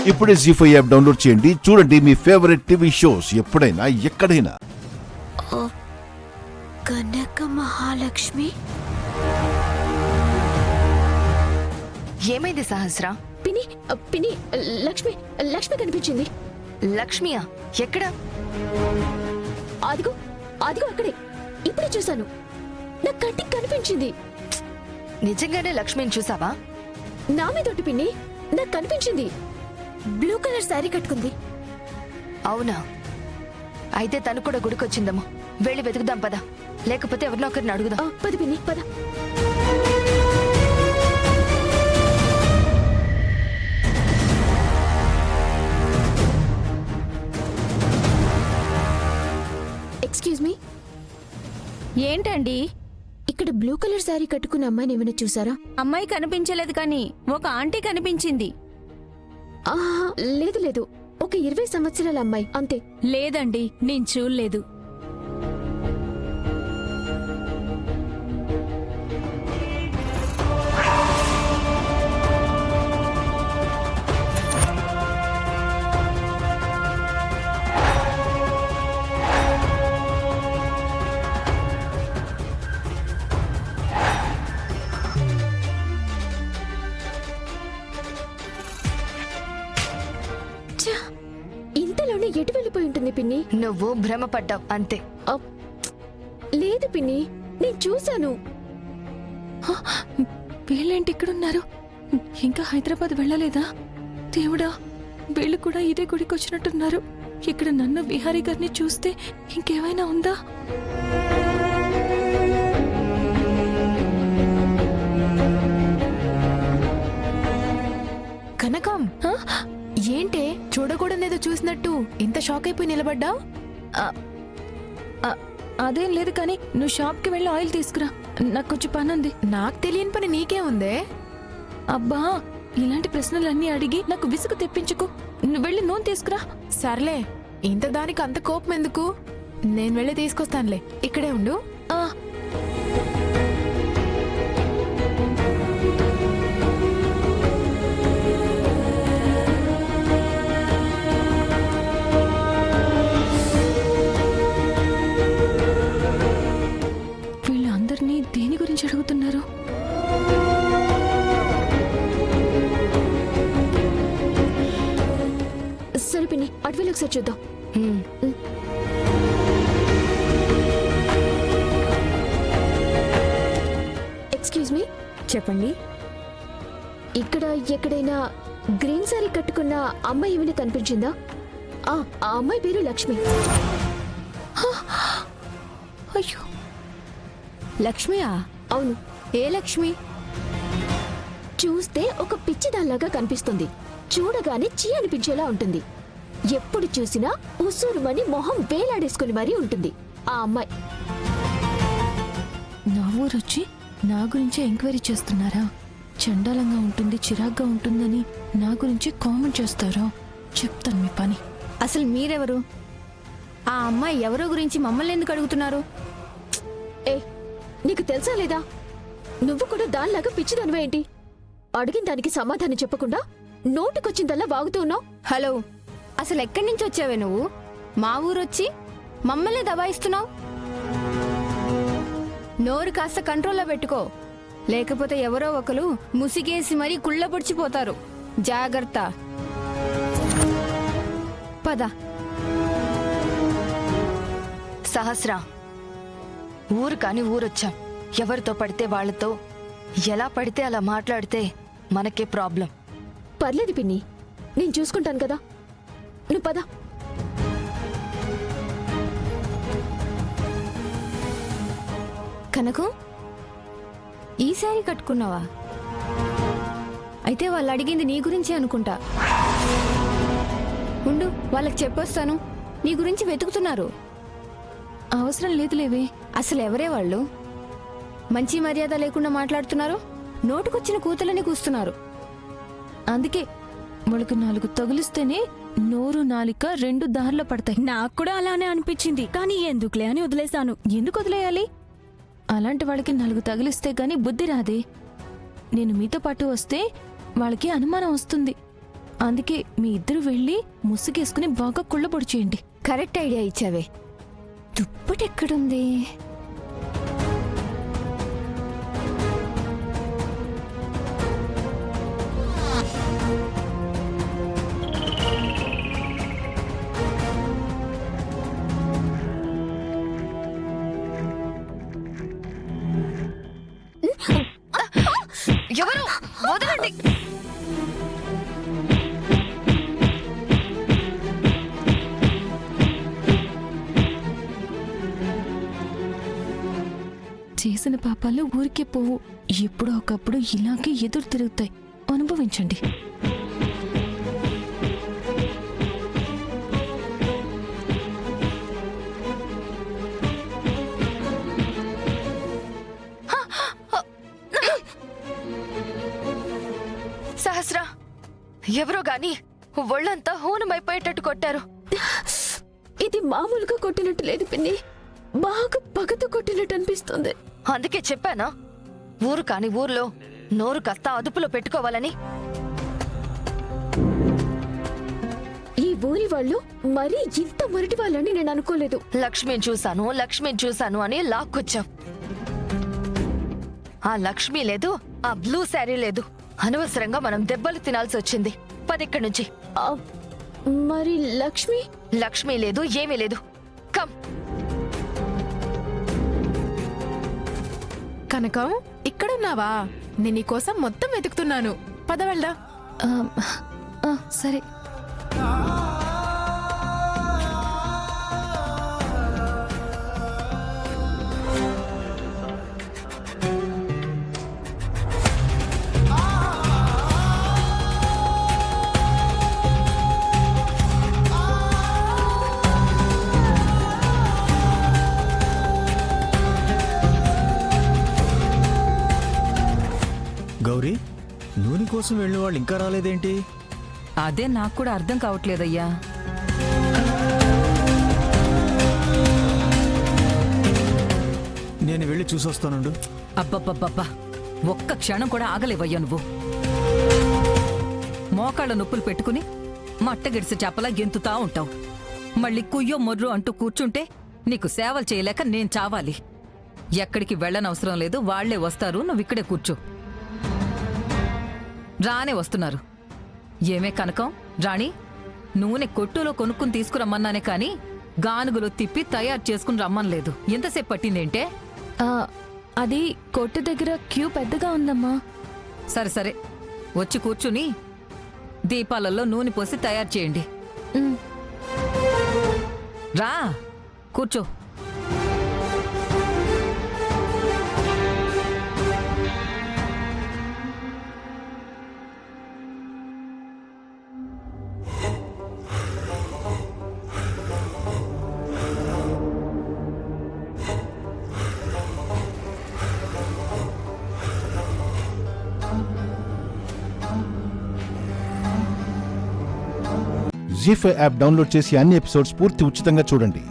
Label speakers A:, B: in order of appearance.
A: ఇప్పుడే జీ5 app download చేయండి. చూడండి మీ ఫేవరెట్ టీవీ షోస్ ఎప్పుడైనా ఎక్కడైనా.
B: కనక మహాలక్ష్మి
C: ఏమైంది సహస్ర?
B: పిని పిని లక్ష్మి లక్ష్మి కనిపించింది.
C: లక్ష్మియా? ఎక్కడ?
B: అదిగో అదిగో అక్కడే, ఇప్పుడే చూశాను. నా కంటికి కనిపించింది.
C: నిజంగానే లక్ష్మిని చూసావా?
B: నా మీదొట్టు పిన్ని, నాకు కనిపించింది. బ్లూ కలర్ శారీ కట్టుకుంది.
C: అవునా? అయితే తను కూడా గుడికొచ్చిందమ్మా. వెళ్ళి వెతుకుదాం పద, లేకపోతే ఎవరినో ఒకరిని అడుగుదాం.
B: పద పిన్ని పద. ఎక్స్క్యూజ్ మీ,
D: ఏంటండి?
B: ఇక్కడ బ్లూ కలర్ శారీ కట్టుకున్న అమ్మాయిని ఏమైనా చూసారా?
D: అమ్మాయి కనిపించలేదు, కానీ ఒక ఆంటీ కనిపించింది.
B: ఆహా, లేదు లేదు, ఒక 20 సంవత్సరాల అమ్మాయి అంతే.
D: లేదండి, నేను చూడలేదు.
B: ఇంతలోనే ఎటు వెళ్ళిపోయి ఉంటుంది పిన్ని?
C: నువ్వు భ్రమపడ్డావు అంతే.
B: లేదు పిన్ని, నేను చూశాను.
D: వీళ్ళేంటి ఇక్కడున్నారు? ఇంకా హైదరాబాద్ వెళ్ళలేదా? దేవుడా, వీళ్ళు కూడా ఇదే గుడికి వచ్చినట్టున్నారు. ఇక్కడ నన్ను విహారీ గారిని చూస్తే ఇంకేమైనా ఉందా?
E: కనకం, ఏంటే చూడకూడనేదో చూసినట్టు ఇంత షాక్ అయిపోయి నిలబడ్డా?
D: అదేం లేదు, కానీ నువ్వు షాప్కి వెళ్ళి ఆయిల్ తీసుకురా, నాకు కొంచెం పని ఉంది.
E: నాకు తెలియని పని నీకే ఉందే?
D: అబ్బా, ఇలాంటి ప్రశ్నలన్నీ అడిగి నాకు విసుగు తెప్పించుకో. నువ్వు వెళ్ళి నూనె తీసుకురా.
E: సర్లే, ఇంత దానికి అంత కోపం ఎందుకు? నేను వెళ్ళి తీసుకొస్తానులే, ఇక్కడే ఉండు.
D: వీళ్ళందరినీ దేని గురించి అడుగుతున్నారు?
B: సరే పిన్ని, అటు వెళ్ళి ఒకసారి చూద్దాం. ఎక్స్క్యూజ్ మీ,
D: చెప్పండి.
B: ఇక్కడ ఎక్కడైనా గ్రీన్ సారీ కట్టుకున్న అమ్మాయి ఏమైనా కనిపించిందా? ఆ అమ్మాయి పేరు లక్ష్మి.
D: అయ్యో, లక్ష్మియా?
B: అవును.
D: ఏ లక్ష్మి?
B: చూస్తే ఒక పిచ్చిదాల్లాగా కనిపిస్తుంది. చూడగానే చీ అనిపించేలా ఉంటుంది. ఎప్పుడు చూసినా ఉసూరుమని మొహం వేలాడేసుకుని మరీ ఉంటుంది ఆ అమ్మాయి.
D: నా ఊరొచ్చి నా గురించే ఎంక్వైరీ చేస్తున్నారా? చండాలంగా ఉంటుంది, చిరాగ్గా ఉంటుందని నా గురించి కామెంట్ చేస్తారా? చెప్తాను మీ పని.
F: అసలు మీరెవరు? ఆ అమ్మాయి ఎవరో గురించి మమ్మల్ని ఎందుకు అడుగుతున్నారు?
B: ఏ, నీకు తెలుసా లేదా? నువ్వు కూడా దానిలాగా పిచ్చిదానివే ఏంటి? అడిగిన దానికి సమాధానం చెప్పకుండా నోటుకొచ్చిందల్లా వాగుతూ ఉన్నావు.
F: హలో, అసలు ఎక్కడి నుంచి వచ్చావే నువ్వు? మా ఊరొచ్చి మమ్మల్ని దబాయిస్తున్నావు. నోరు కాస్త కంట్రోల్లో పెట్టుకో, లేకపోతే ఎవరో ఒకరు ముసిగేసి మరీ కుళ్ళబొడిచిపోతారు. జాగ్రత్త. పద.
C: సహస్ర, ఊరు కాని ఊరొచ్చాం. ఎవరితో పడితే వాళ్ళతో ఎలా పడితే అలా మాట్లాడితే మనకే ప్రాబ్లం.
B: పర్లేదు పిన్ని, నేను చూసుకుంటాను కదా. నువ్వు పద.
F: కనకం, ఈ శారీ కట్టుకున్నావా? అయితే వాళ్ళు అడిగింది నీ గురించి అనుకుంటా. ఉండు, వాళ్ళకి చెప్పొస్తాను. నీ గురించి వెతుకుతున్నారు.
D: అవసరం లేదులేవే.
F: అసలు ఎవరే వాళ్ళు? మంచి మర్యాద లేకుండా మాట్లాడుతున్నారు. నోటుకొచ్చిన కూతలని కూస్తున్నారు.
D: అందుకే వాళ్ళకి 4 తగులిస్తేనే నోరు నాలిక 2 దారిలో పడతాయి. నాకు కూడా అలానే అనిపించింది, కానీ ఎందుకులే అని వదిలేశాను. ఎందుకు వదిలేయాలి? అలాంటి వాళ్ళకి 4 తగిలిస్తే గాని బుద్ధి రాదే. నేను మీతో పాటు వస్తే వాళ్ళకి అనుమానం వస్తుంది. అందుకే మీ ఇద్దరు వెళ్ళి ముసుగేసుకుని బాగా కుళ్ళబొడి చేయండి.
F: కరెక్ట్ ఐడియా ఇచ్చావే. దుప్పటి ఎక్కడుంది?
C: ఎవరు? వదలండి.
D: చేసిన పాపాలు ఊరికే పోవు. ఎప్పుడో ఒకప్పుడు ఇలాగే ఎదురు తిరుగుతాయి. అనుభవించండి.
C: సహస్ర, ఎవరో గాని ఒళ్ళంతా హోనమైపోయేటట్టు కొట్టారు.
B: ఇది మామూలుగా కొట్టినట్టు లేదు పిన్ని, బాగా పగతో కొట్టినట్టు అనిపిస్తుంది.
C: అందుకే చెప్పానా ఊరు కాని ఊర్లో నోరు కాస్త అదుపులో పెట్టుకోవాలని.
B: ఈ ఊరి వాళ్ళు మరీ ఇంత మొరటి వాళ్ళని నేను అనుకోలేదు.
C: లక్ష్మిని చూశాను అని లాక్కొచ్చావు. ఆ లక్ష్మి లేదు, ఆ బ్లూ శారీ లేదు. అనవసరంగా మనం దెబ్బలు తినాల్సి వచ్చింది. పదిక్కడి నుంచి.
B: ఆ, మరి లక్ష్మి?
C: లక్ష్మి లేదు, ఏమీ లేదు. కమ్.
E: కనకం, ఇక్కడున్నావా? నేను నీకోసం మొత్తం వెతుకుతున్నాను. పద వెళ్దా.
D: సరే.
G: గౌరీ, నూనె కోసం వెళ్ళిన వాళ్ళు ఇంకా రాలేదేంటి?
H: అదే నాకు కూడా అర్థం కావట్లేదయ్యా.
G: నేను వెళ్ళి చూసొస్తానుండు.
H: అబ్బబ్బబ్బబ్బా, ఒక్క క్షణం కూడా ఆగలేవయ్యా నువ్వు. మోకాళ్ళ నొప్పులు పెట్టుకుని మట్టగిడిసి చెప్పలా గెంతుతా ఉంటావు. మళ్ళీ కుయ్యో మొర్రు అంటూ కూర్చుంటే నీకు సేవలు చేయలేక నేను చావాలి. ఎక్కడికి వెళ్ళనవసరం లేదు, వాళ్లే వస్తారు. నువ్విక్కడే కూర్చో. రానే వస్తున్నారు. ఏమే కనకం, రాణి, నూనె కొట్టులో కొనుక్కుని తీసుకురమ్మన్నానే కాని గానుగులో తిప్పి తయారు చేసుకుని రమ్మనలేదు. ఎంతసేపు పట్టిందేంటే?
D: అది కొట్టు దగ్గర క్యూ పెద్దగా ఉందమ్మా.
H: సరే సరే, వచ్చి కూర్చుని దీపాలలో నూనె పోసి తయారు చేయండి. రా కూర్చో.
A: జీ5 యాప్ డౌన్లోడ్ చేసి అన్ని ఎపిసోడ్స్ పూర్తి ఉచితంగా చూడండి.